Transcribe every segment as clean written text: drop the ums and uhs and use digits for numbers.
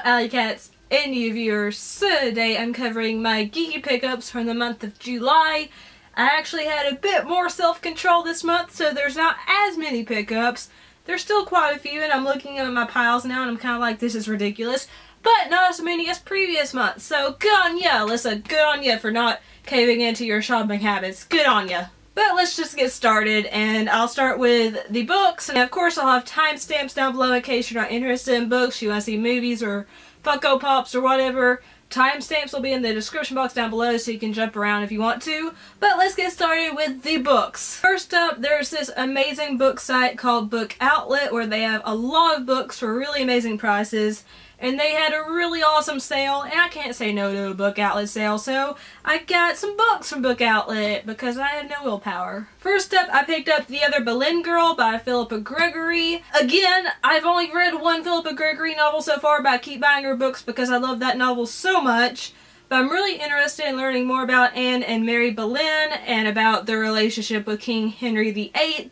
Alycats and you viewers. So today I'm covering my geeky pickups from the month of July. I actually had a bit more self-control this month, so there's not as many pickups. There's still quite a few, and I'm looking at my piles now and I'm kind of like, this is ridiculous. But not as many as previous months, so good on ya, Alyssa. Good on ya for not caving into your shopping habits. Good on ya. But let's just get started, and I'll start with the books, and of course I'll have timestamps down below in case you're not interested in books, you want to see movies or Funko Pops or whatever. Timestamps will be in the description box down below so you can jump around if you want to. But let's get started with the books. First up, there's this amazing book site called Book Outlet where they have a lot of books for really amazing prices. And they had a really awesome sale, and I can't say no to a Book Outlet sale, so I got some books from Book Outlet because I have no willpower. First up, I picked up The Other Boleyn Girl by Philippa Gregory. Again, I've only read one Philippa Gregory novel so far, but I keep buying her books because I love that novel so much. But I'm really interested in learning more about Anne and Mary Boleyn and about their relationship with King Henry VIII.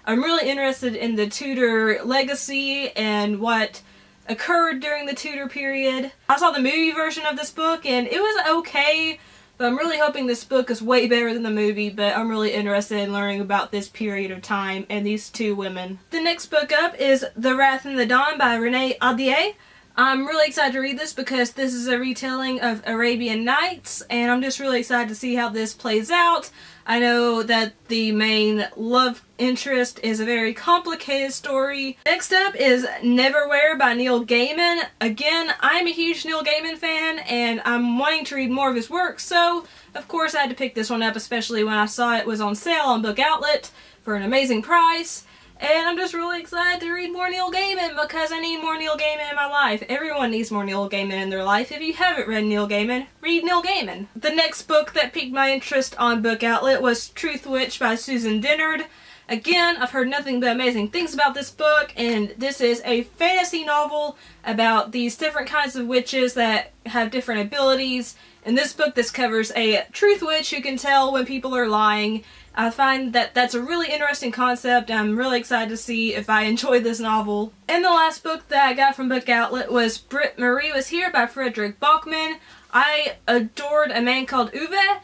I'm really interested in the Tudor legacy and what occurred during the Tudor period. I saw the movie version of this book and it was okay, but I'm really hoping this book is way better than the movie, but I'm really interested in learning about this period of time and these two women. The next book up is The Wrath and the Dawn by Renee Ahdieh. I'm really excited to read this because this is a retelling of Arabian Nights, and I'm just really excited to see how this plays out. I know that the main love interest is a very complicated story. Next up is Neverwhere by Neil Gaiman. Again, I'm a huge Neil Gaiman fan, and I'm wanting to read more of his work, so of course I had to pick this one up, especially when I saw it was on sale on Book Outlet for an amazing price. And I'm just really excited to read more Neil Gaiman because I need more Neil Gaiman in my life. Everyone needs more Neil Gaiman in their life. If you haven't read Neil Gaiman, read Neil Gaiman. The next book that piqued my interest on Book Outlet was Truth Witch by Susan Dennard. Again, I've heard nothing but amazing things about this book, and this is a fantasy novel about these different kinds of witches that have different abilities. In this book, this covers a truth witch who can tell when people are lying. I find that that's a really interesting concept. I'm really excited to see if I enjoy this novel. And the last book that I got from Book Outlet was Britt Marie Was Here by Frederick Bachman. I adored A Man Called Uwe,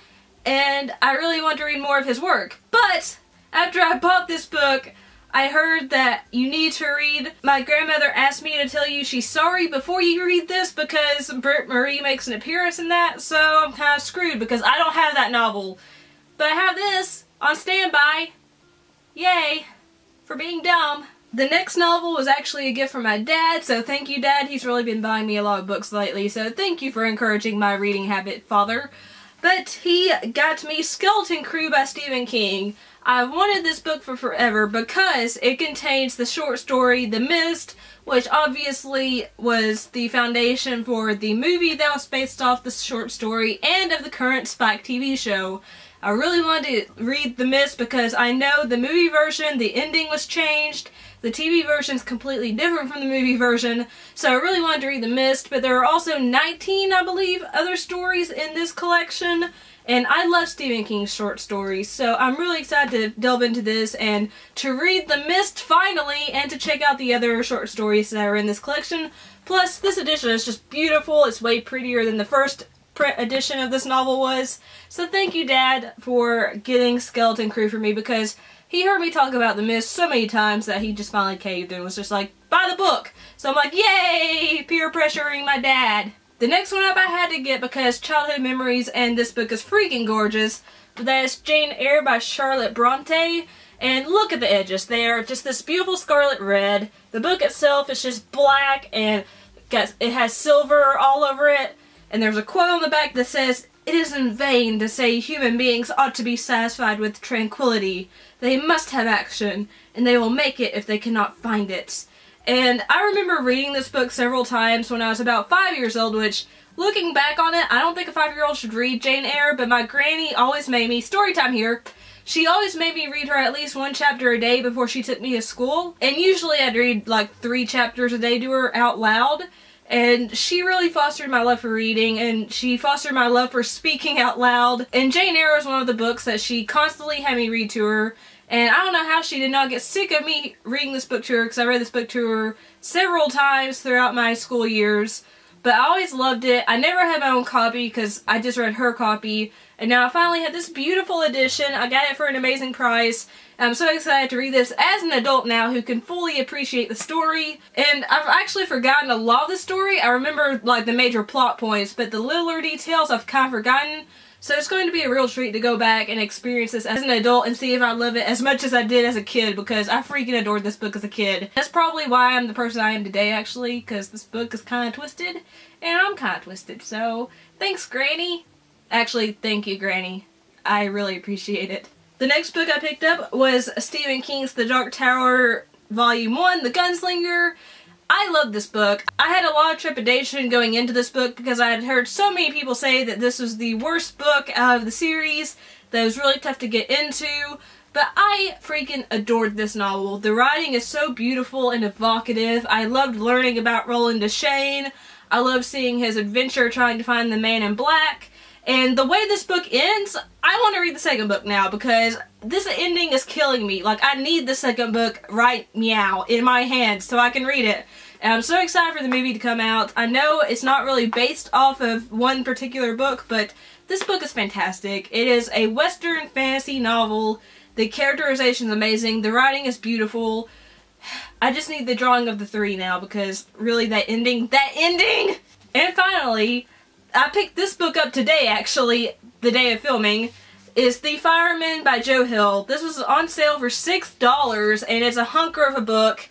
and I really want to read more of his work. But after I bought this book, I heard that you need to read. My grandmother asked me to tell you she's sorry before you read this because Britt Marie makes an appearance in that, so I'm kind of screwed because I don't have that novel. But I have this on standby. Yay! For being dumb. The next novel was actually a gift from my dad, so thank you, Dad. He's really been buying me a lot of books lately, so thank you for encouraging my reading habit, Father. But he got me Skeleton Crew by Stephen King. I've wanted this book for forever because it contains the short story The Mist, which obviously was the foundation for the movie that was based off the short story and of the current Spike TV show. I really wanted to read The Mist because I know the movie version, the ending was changed. The TV version is completely different from the movie version, so I really wanted to read The Mist, but there are also 19, I believe, other stories in this collection, and I love Stephen King's short stories, so I'm really excited to delve into this and to read The Mist finally, and to check out the other short stories that are in this collection. Plus, this edition is just beautiful. It's way prettier than the first print edition of this novel was. So thank you, Dad, for getting Skeleton Crew for me because he heard me talk about The Mist so many times that he just finally caved and was just like, buy the book! So I'm like, yay! Peer pressuring my dad. The next one up I had to get because childhood memories and this book is freaking gorgeous. That is Jane Eyre by Charlotte Bronte. And look at the edges. They are just this beautiful scarlet red. The book itself is just black and it has silver all over it. And there's a quote on the back that says, "It is in vain to say human beings ought to be satisfied with tranquility. They must have action, and they will make it if they cannot find it." And I remember reading this book several times when I was about 5 years old, which, looking back on it, I don't think a 5-year-old should read Jane Eyre, but my granny always made me, story time here, she always made me read her at least one chapter a day before she took me to school. And usually I'd read like 3 chapters a day to her out loud. And she really fostered my love for reading, and she fostered my love for speaking out loud. And Jane Eyre was one of the books that she constantly had me read to her. And I don't know how she did not get sick of me reading this book to her, because I read this book to her several times throughout my school years. but I always loved it. I never had my own copy because I just read her copy, and now I finally have this beautiful edition. I got it for an amazing price. I'm so excited to read this as an adult now who can fully appreciate the story. And I've actually forgotten a lot of the story. I remember like the major plot points, but the littler details I've kind of forgotten. So it's going to be a real treat to go back and experience this as an adult and see if I love it as much as I did as a kid, because I freaking adored this book as a kid. That's probably why I'm the person I am today, actually, because this book is kind of twisted, and I'm kind of twisted. So thanks, Granny. Actually, thank you, Granny. I really appreciate it. The next book I picked up was Stephen King's The Dark Tower Volume 1, The Gunslinger. I love this book. I had a lot of trepidation going into this book because I had heard so many people say that this was the worst book out of the series, that it was really tough to get into, but I freaking adored this novel. The writing is so beautiful and evocative. I loved learning about Roland Deschain. I loved seeing his adventure trying to find the Man in Black. And the way this book ends, I want to read the second book now because this ending is killing me. Like, I need the second book right meow in my hands so I can read it. And I'm so excited for the movie to come out. I know it's not really based off of one particular book, but this book is fantastic. It is a Western fantasy novel. The characterization is amazing. The writing is beautiful. I just need the drawing of the three now because really that ending! And finally, I picked this book up today, actually, the day of filming, is The Fireman by Joe Hill. This was on sale for $6, and it's a hunker of a book.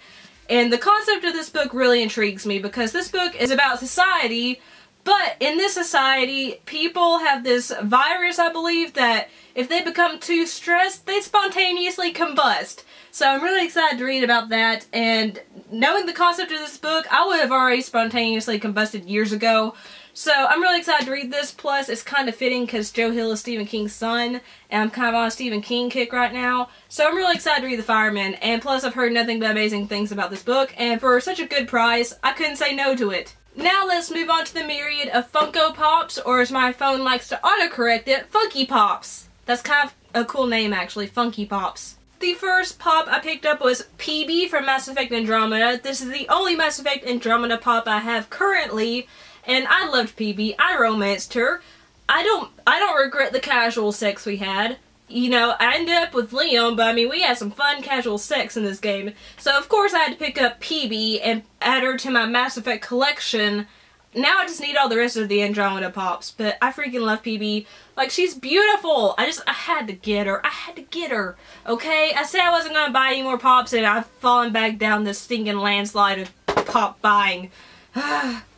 And the concept of this book really intrigues me because this book is about society, but in this society, people have this virus, I believe, that if they become too stressed, they spontaneously combust. So I'm really excited to read about that, and knowing the concept of this book, I would have already spontaneously combusted years ago. So I'm really excited to read this, plus it's kind of fitting because Joe Hill is Stephen King's son, and I'm kind of on a Stephen King kick right now. So I'm really excited to read The Fireman, and plus I've heard nothing but amazing things about this book, and for such a good price, I couldn't say no to it. Now let's move on to the myriad of Funko Pops, or as my phone likes to autocorrect it, Funky Pops. That's kind of a cool name actually, Funky Pops. The first pop I picked up was PB from Mass Effect Andromeda. This is the only Mass Effect Andromeda pop I have currently. And I loved PB. I romanced her. I don't regret the casual sex we had. You know, I ended up with Liam, but I mean, we had some fun casual sex in this game. So of course I had to pick up PB and add her to my Mass Effect collection. Now I just need all the rest of the Andromeda pops, but I freaking love PB. Like, she's beautiful. I had to get her. I had to get her. Okay? I said I wasn't gonna buy any more pops, and I've fallen back down this stinking landslide of pop buying.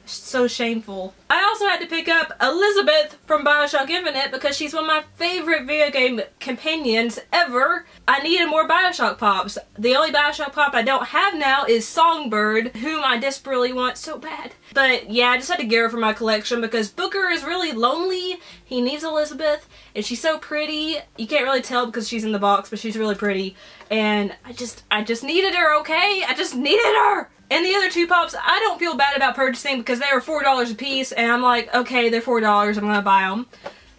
So shameful. I also had to pick up Elizabeth from BioShock Infinite because she's one of my favorite video game companions ever. I needed more BioShock pops. The only BioShock pop I don't have now is Songbird, whom I desperately want so bad. But yeah, I just had to get her for my collection because Booker is really lonely. He needs Elizabeth, and she's so pretty. You can't really tell because she's in the box, but she's really pretty. And I just needed her, okay? I just needed her! And the other two pops, I don't feel bad about purchasing because they were $4 a piece, and I'm like, okay, they're $4, I'm gonna buy them.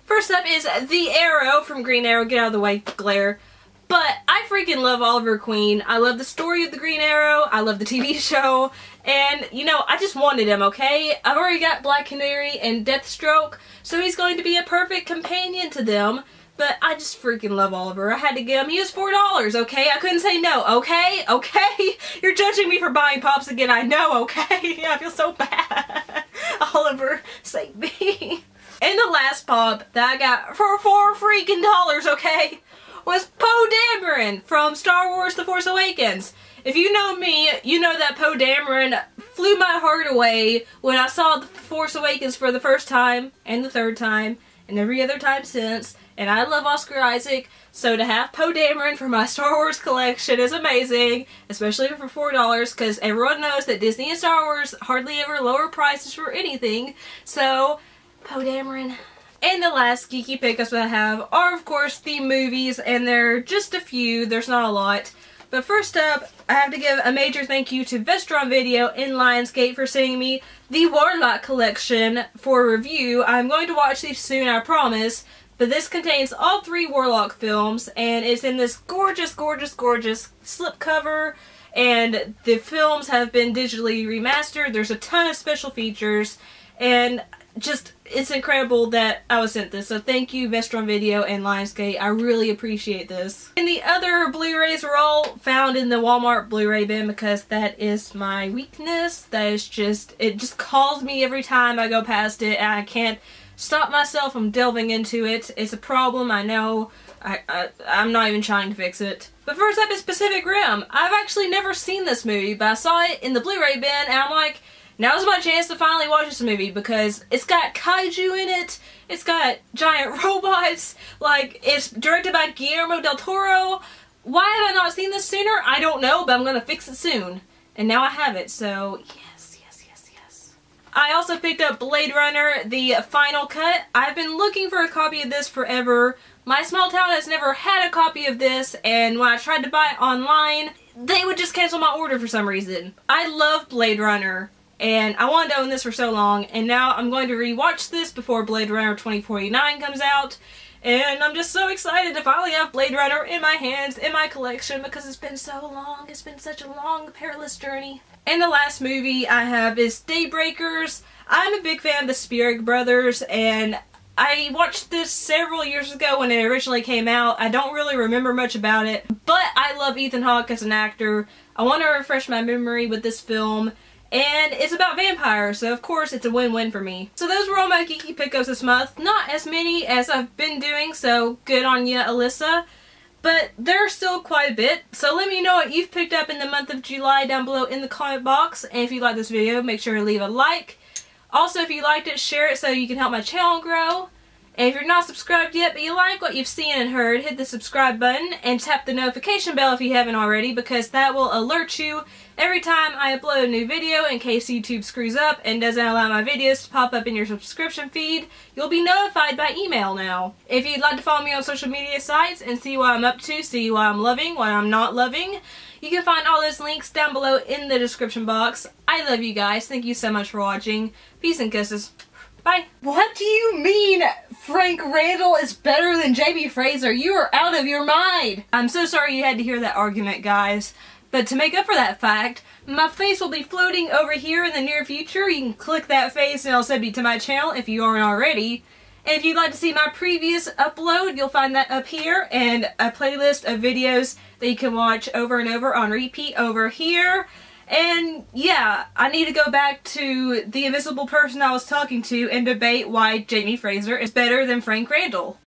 First up is The Arrow from Green Arrow. Get out of the way, glare. But I freaking love Oliver Queen. I love the story of the Green Arrow. I love the TV show. And, you know, I just wanted him, okay? I've already got Black Canary and Deathstroke, so he's going to be a perfect companion to them. But I just freaking love Oliver. I had to get him. He was $4, okay? I couldn't say no, okay? Okay? You're judging me for buying pops again, I know, okay? I feel so bad. Oliver, save me. And the last pop that I got for $4 freaking dollars, okay, was Poe Dameron from Star Wars The Force Awakens. If you know me, you know that Poe Dameron flew my heart away when I saw The Force Awakens for the first time, and the third time, and every other time since. And I love Oscar Isaac, so to have Poe Dameron for my Star Wars collection is amazing, especially for $4, because everyone knows that Disney and Star Wars hardly ever lower prices for anything. So, Poe Dameron. And the last geeky pickups that I have are, of course, the movies, and they're just a few, there's not a lot. But first up, I have to give a major thank you to Vestron Video in Lionsgate for sending me the Warlock collection for review. I'm going to watch these soon, I promise. But this contains all 3 Warlock films, and it's in this gorgeous, gorgeous, gorgeous slipcover. And the films have been digitally remastered. There's a ton of special features, and just, it's incredible that I was sent this. So thank you, Vestron Video and Lionsgate. I really appreciate this. And the other Blu-rays were all found in the Walmart Blu-ray bin because that is my weakness. That is just, it just calls me every time I go past it, and I can't stop myself from delving into it. It's a problem, I know. I'm not even trying to fix it. But first up is Pacific Rim. I've actually never seen this movie, but I saw it in the Blu-ray bin, and I'm like, now's my chance to finally watch this movie because it's got kaiju in it, it's got giant robots, like, it's directed by Guillermo del Toro. Why have I not seen this sooner? I don't know, but I'm gonna fix it soon. And now I have it, so yes. I also picked up Blade Runner, the final cut. I've been looking for a copy of this forever. My small town has never had a copy of this, and when I tried to buy it online, they would just cancel my order for some reason. I love Blade Runner, and I wanted to own this for so long, and now I'm going to rewatch this before Blade Runner 2049 comes out, and I'm just so excited to finally have Blade Runner in my hands, in my collection, because it's been so long. It's been such a long, perilous journey. And the last movie I have is Daybreakers. I'm a big fan of the Spierig brothers, and I watched this several years ago when it originally came out. I don't really remember much about it, but I love Ethan Hawke as an actor. I want to refresh my memory with this film, and it's about vampires, so of course it's a win-win for me. So those were all my geeky pickups this month. Not as many as I've been doing, so good on ya, Alyssa. But there's still quite a bit, so let me know what you've picked up in the month of July down below in the comment box. And if you like this video, make sure to leave a like. Also, if you liked it, share it so you can help my channel grow. And if you're not subscribed yet, but you like what you've seen and heard, hit the subscribe button and tap the notification bell if you haven't already, because that will alert you every time I upload a new video in case YouTube screws up and doesn't allow my videos to pop up in your subscription feed. You'll be notified by email now. If you'd like to follow me on social media sites and see what I'm up to, see what I'm loving, what I'm not loving, you can find all those links down below in the description box. I love you guys. Thank you so much for watching. Peace and kisses. Bye. What do you mean Frank Randall is better than Jamie Fraser? You are out of your mind! I'm so sorry you had to hear that argument, guys. But to make up for that fact, my face will be floating over here in the near future. You can click that face and it'll send you to my channel if you aren't already. And if you'd like to see my previous upload, you'll find that up here, and a playlist of videos that you can watch over and over on repeat over here. And yeah, I need to go back to the invisible person I was talking to and debate why Jamie Fraser is better than Frank Randall.